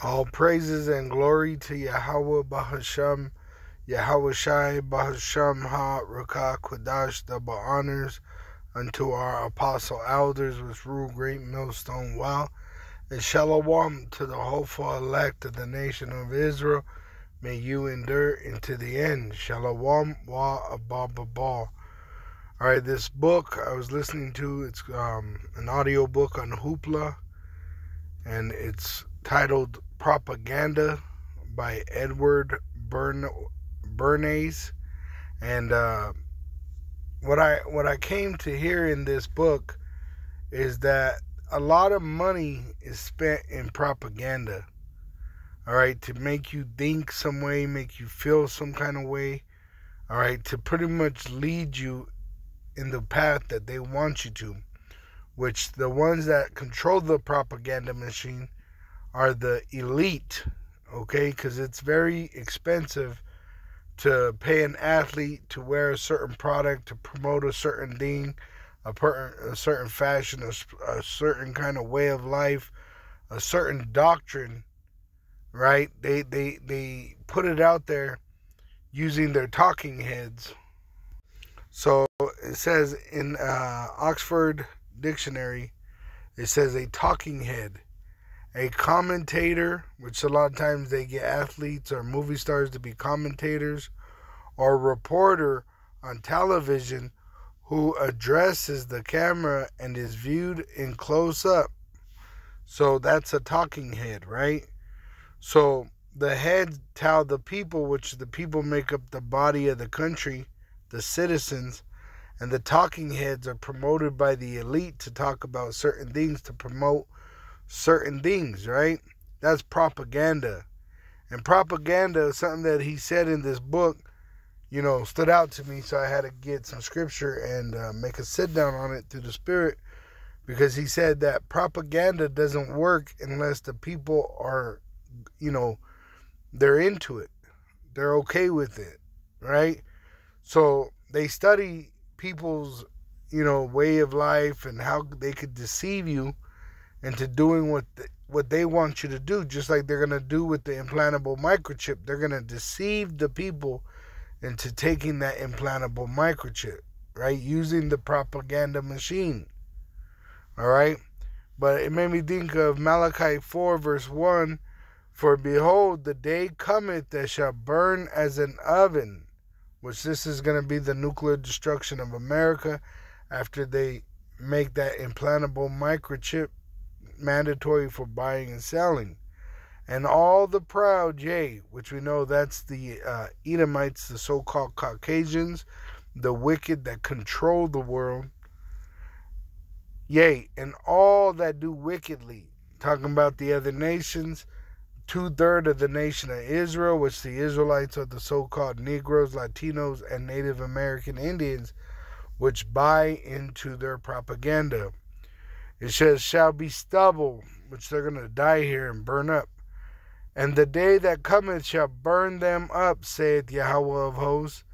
All praises and glory to Yahweh Bahasham, Yahweh Shai Bahasham Ha Rakah Quadash, double honors unto our apostle elders which rule great millstone well, and shalom to the hopeful elect of the nation of Israel. May you endure into the end. Shalom wa abababal. Alright, this book I was listening to, it's an audio book on Hoopla, and it's titled Propaganda by Edward Bernays. And what I came to hear in this book is that a lot of money is spent in propaganda, all right, to make you think some way, make you feel some kind of way, all right, to pretty much lead you in the path that they want you to, which the ones that control the propaganda machine are the elite, okay, because it's very expensive to pay an athlete to wear a certain product, to promote a certain thing, a certain fashion, a certain kind of way of life, a certain doctrine, right? They put it out there using their talking heads. So it says in Oxford Dictionary, it says a talking head, a commentator, which a lot of times they get athletes or movie stars to be commentators, or a reporter on television who addresses the camera and is viewed in close up. So that's a talking head, right? So the heads tell the people, which the people make up the body of the country, the citizens, and the talking heads are promoted by the elite to talk about certain things, to promote certain things, right? That's propaganda. And propaganda is something that he said in this book, you know, stood out to me, so I had to get some scripture and make a sit down on it through the Spirit, because he said that propaganda doesn't work unless the people are, you know, they're into it. They're okay with it, right? So they study people's, you know, way of life and how they could deceive you into doing what they want you to do, just like they're going to do with the implantable microchip. They're going to deceive the people into taking that implantable microchip, right, using the propaganda machine, all right? But it made me think of Malachi 4 verse 1, for behold, the day cometh that shall burn as an oven, which this is going to be the nuclear destruction of America after they make that implantable microchip mandatory for buying and selling. And all the proud, yea, which we know that's the Edomites, the so-called Caucasians, the wicked that control the world, yea, and all that do wickedly, talking about the other nations, 2/3 of the nation of Israel, which the Israelites are the so-called Negroes, Latinos, and Native American Indians, which buy into their propaganda. It says, shall be stubble, which they're going to die here and burn up. And the day that cometh shall burn them up, saith Yahweh of hosts,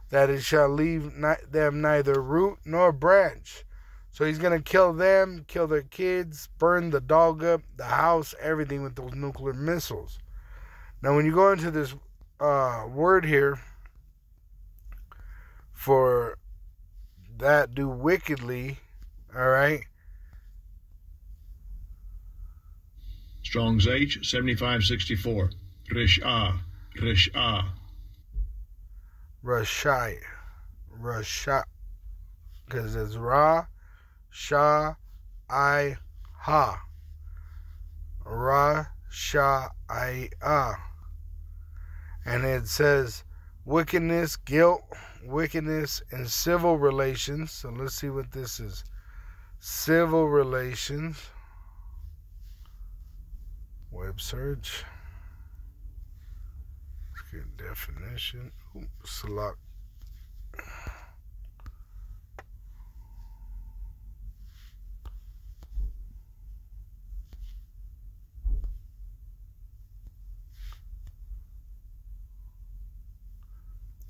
that it shall leave them neither root nor branch. So he's going to kill them, kill their kids, burn the dog up, the house, everything with those nuclear missiles. Now when you go into this word here, for that do wickedly, all right, Strong's H 7564. Rish'ah. Rashai, because it's Ra, Sha, I, Ha. Ra, Sha, I, Ah. And it says wickedness, guilt, wickedness in civil relations. So let's see what this is. Civil relations. Web search. Let's get definition. Select.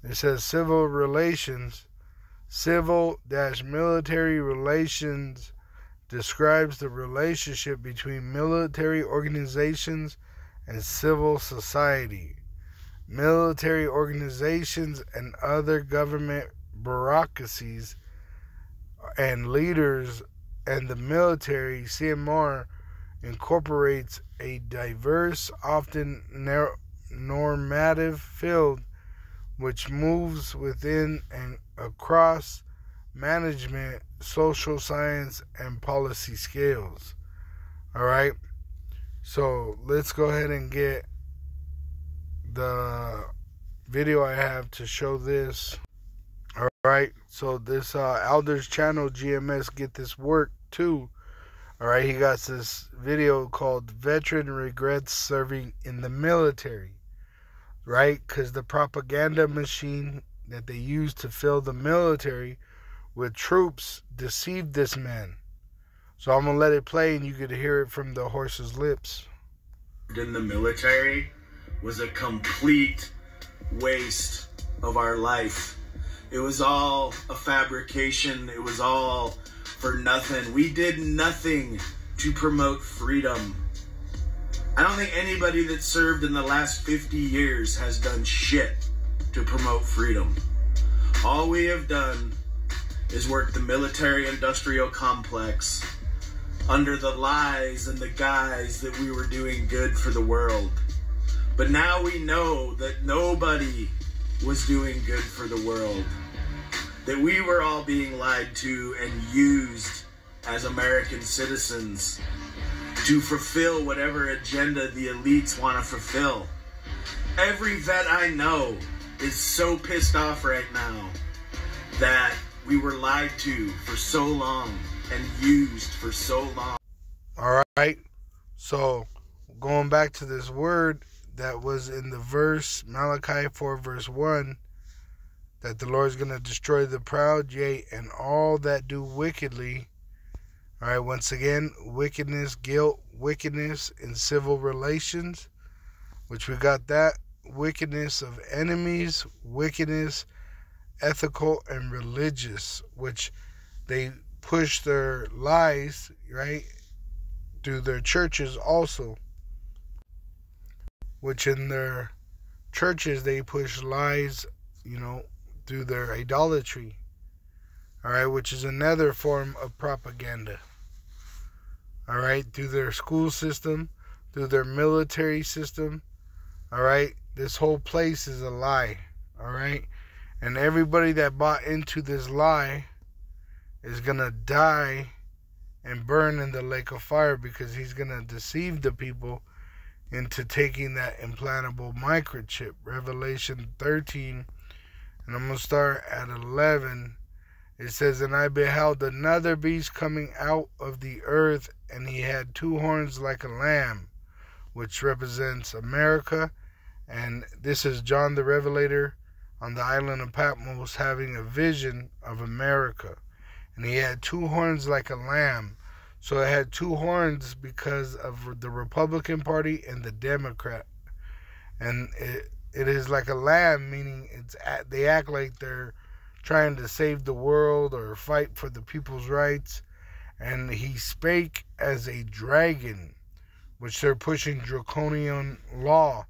It says civil relations. Civil-military relations describes the relationship between military organizations and civil society, military organizations, and other government bureaucracies and leaders. And the military, CMR, incorporates a diverse, often normative field which moves within and across management, social science, and policy scales. All right, so let's go ahead and get the video I have to show this. All right, so this Alder's channel, GMS, get this work too. All right, he got this video called Veteran Regrets Serving in the Military. Right, because the propaganda machine that they use to fill the military with troops deceived this man. So I'm going to let it play and you could hear it from the horse's lips. In the military was a complete waste of our life. It was all a fabrication. It was all for nothing. We did nothing to promote freedom. I don't think anybody that served in the last 50 years has done shit to promote freedom. All we have done is work the military-industrial complex under the lies and the guise that we were doing good for the world. But now we know that nobody was doing good for the world, that we were all being lied to and used as American citizens to fulfill whatever agenda the elites want to fulfill. Every vet I know is so pissed off right now that we were lied to for so long and used for so long. All right, so going back to this word that was in the verse, Malachi 4 verse 1, that the Lord is going to destroy the proud, yea, and all that do wickedly. All right, once again, wickedness, guilt, wickedness in civil relations, which we got that, wickedness of enemies, wickedness, ethical and religious, which they push their lies, right, through their churches also, which in their churches they push lies, through their idolatry, all right, which is another form of propaganda. All right, through their school system, through their military system. All right, this whole place is a lie. All right, and everybody that bought into this lie is gonna die and burn in the lake of fire, because he's gonna deceive the people into taking that implantable microchip. Revelation 13, and I'm gonna start at 11. It says, and I beheld another beast coming out of the earth, and he had two horns like a lamb, which represents America. And this is John the Revelator on the island of Patmos having a vision of America. And he had two horns like a lamb. So it had two horns because of the Republican Party and the Democrat. And it is like a lamb, meaning they act like they're trying to save the world or fight for the people's rights. And he spake as a dragon, which they're pushing draconian law,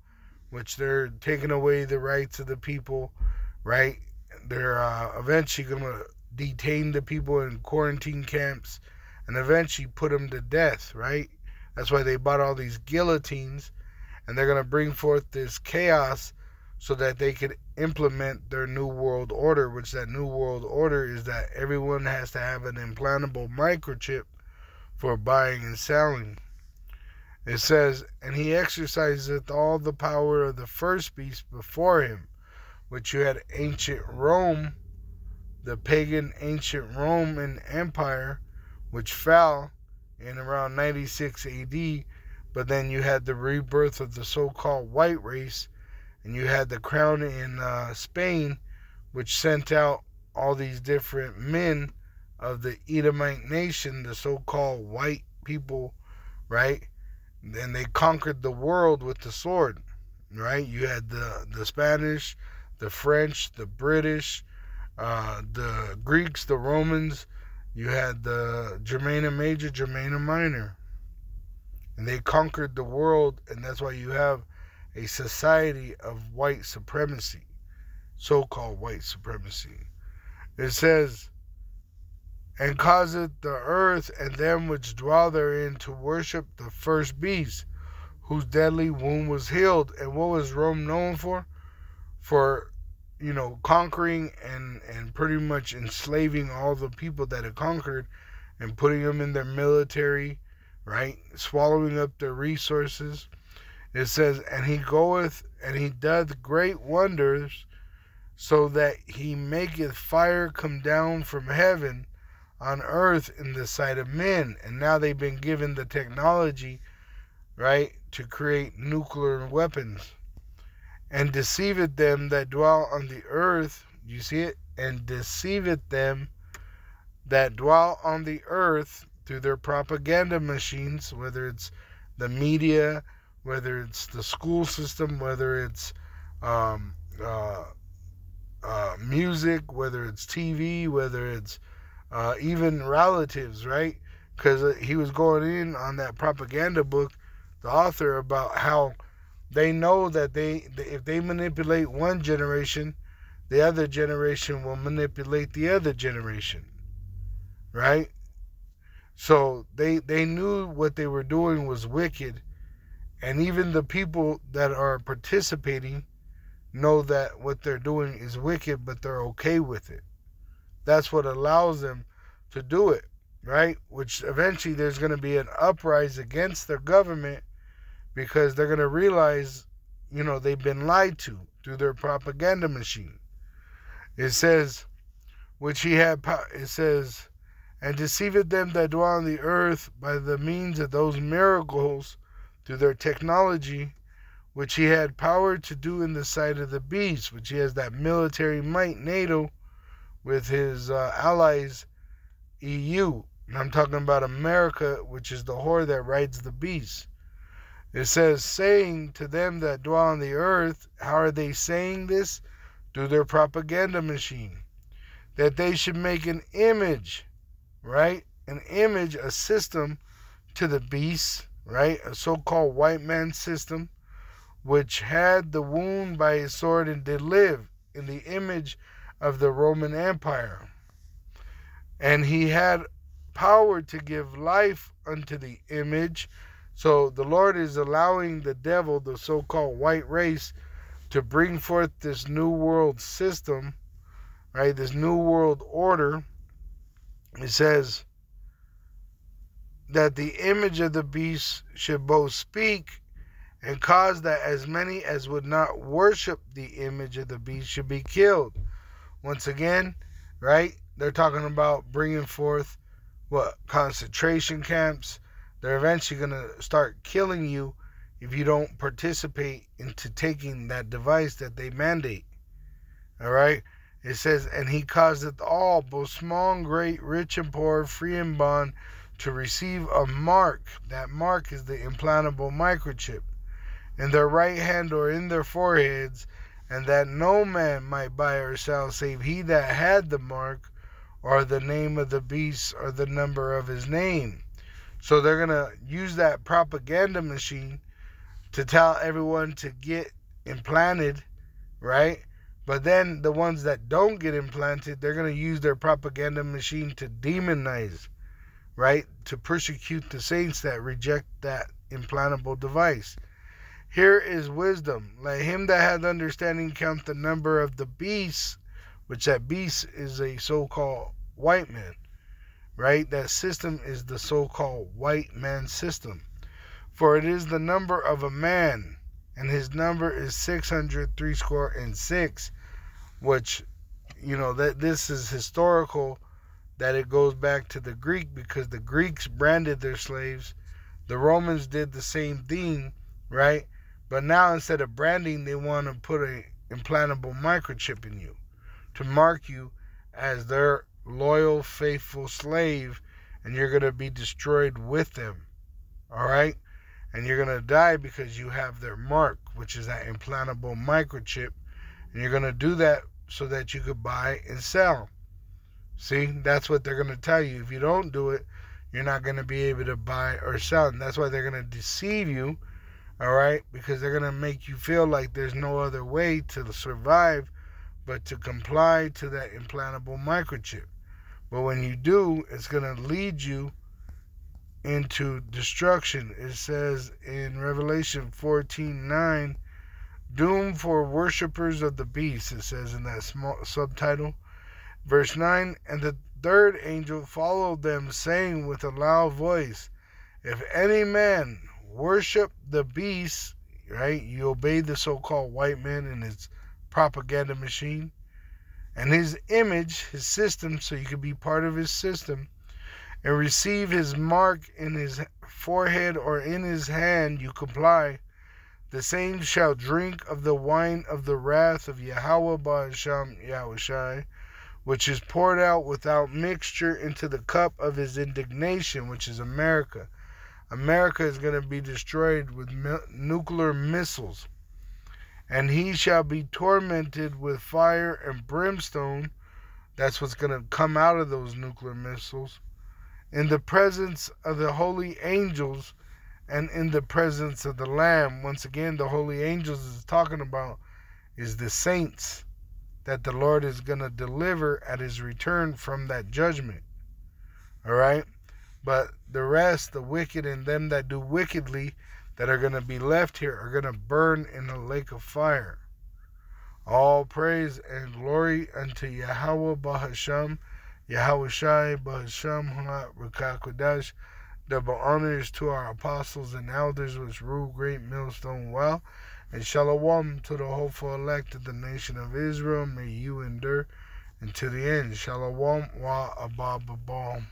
which they're taking away the rights of the people, right? They're eventually going to detain the people in quarantine camps and eventually put them to death, right? That's why they bought all these guillotines, and they're going to bring forth this chaos so that they could implement their new world order, which that new world order is that everyone has to have an implantable microchip for buying and selling. It says, and he exerciseth all the power of the first beast before him, which you had ancient Rome, the pagan ancient Roman Empire, which fell in around 96 AD, but then you had the rebirth of the so-called white race, and you had the crown in Spain, which sent out all these different men of the Edomite nation, the so-called white people, right? And they conquered the world with the sword, right? You had the Spanish, the French, the British, the Greeks, the Romans. You had the Germana Major, Germana Minor. And they conquered the world, and that's why you have a society of white supremacy, so-called white supremacy. It says, and causeth the earth and them which dwell therein to worship the first beast, whose deadly wound was healed. And what was Rome known for? For, conquering and pretty much enslaving all the people that it conquered and putting them in their military, right? Swallowing up their resources. It says, and he goeth and he doth great wonders, so that he maketh fire come down from heaven on earth in the sight of men. And now they've been given the technology, right, to create nuclear weapons. And deceiveth them that dwell on the earth. You see it? And deceiveth them that dwell on the earth through their propaganda machines, whether it's the media, whether it's the school system, whether it's music, whether it's TV, whether it's even relatives, right? Because he was going in on that propaganda book, the author, about how they know that if they manipulate one generation, the other generation will manipulate the other generation, right? So they knew what they were doing was wicked, and even the people that are participating know that what they're doing is wicked, but they're okay with it. That's what allows them to do it, right? Which eventually there's going to be an uprising against their government, because they're going to realize, they've been lied to through their propaganda machine. It says, it says, and deceiveth them that dwell on the earth by the means of those miracles through their technology, which he had power to do in the sight of the beast, which he has that military might, NATO, with his allies, EU. And I'm talking about America, which is the whore that rides the beast. It says, saying to them that dwell on the earth, how are they saying this? Through their propaganda machine. That they should make an image, right? An image, a system to the beast, right? A so-called white man system, which had the wound by his sword and did live, in the image of the Roman Empire. And he had power to give life unto the image. So the Lord is allowing the devil, the so-called white race, to bring forth this new world system, right? This new world order. It says that the image of the beast should both speak and cause that as many as would not worship the image of the beast should be killed. Once again, right? They're talking about bringing forth concentration camps. They're eventually going to start killing you if you don't participate into taking that device that they mandate. All right? It says, and he causeth all, both small and great, rich and poor, free and bond, to receive a mark. That mark is the implantable microchip in their right hand or in their foreheads, and that no man might buy or sell save he that had the mark, or the name of the beast, or the number of his name. So they're going to use that propaganda machine to tell everyone to get implanted, right? But then the ones that don't get implanted, they're going to use their propaganda machine to demonize, right? To persecute the saints that reject that implantable device. Here is wisdom. Let him that hath understanding count the number of the beasts, which that beast is a so-called white man, right? That system is the so-called white man system. For it is the number of a man, and his number is 666, which, that this is historical, that it goes back to the Greek, because the Greeks branded their slaves. The Romans did the same thing, right? But now instead of branding, they want to put a implantable microchip in you to mark you as their loyal, faithful slave, and you're going to be destroyed with them. All right? And you're going to die because you have their mark, which is that implantable microchip. And you're going to do that so that you could buy and sell. See, that's what they're going to tell you. If you don't do it, you're not going to be able to buy or sell. And that's why they're going to deceive you, all right? Because they're going to make you feel like there's no other way to survive but to comply to that implantable microchip. But when you do, it's going to lead you into destruction. It says in Revelation 14:9, doom for worshippers of the beast, it says in that small subtitle. Verse 9, and the third angel followed them, saying with a loud voice, if any man worship the beast, right, you obey the so-called white man and his propaganda machine, and his image, his system, so you can be part of his system, and receive his mark in his forehead or in his hand, you comply, the same shall drink of the wine of the wrath of Yahweh Ba'asham Yahushai, which is poured out without mixture into the cup of his indignation, which is America. America is going to be destroyed with nuclear missiles. And he shall be tormented with fire and brimstone. That's what's going to come out of those nuclear missiles. In the presence of the holy angels and in the presence of the Lamb. Once again, the holy angels is talking about is the saints that the Lord is going to deliver at his return from that judgment. All right? But the rest, the wicked and them that do wickedly, that are going to be left here, are going to burn in a lake of fire. All praise and glory unto Yahweh Bahasham, Yahushai Bahasham Hakakodash. Double honors to our apostles and elders which rule great millstone well. And shalom to the hopeful elect of the nation of Israel. May you endure unto the end. Shalom wa abba babam.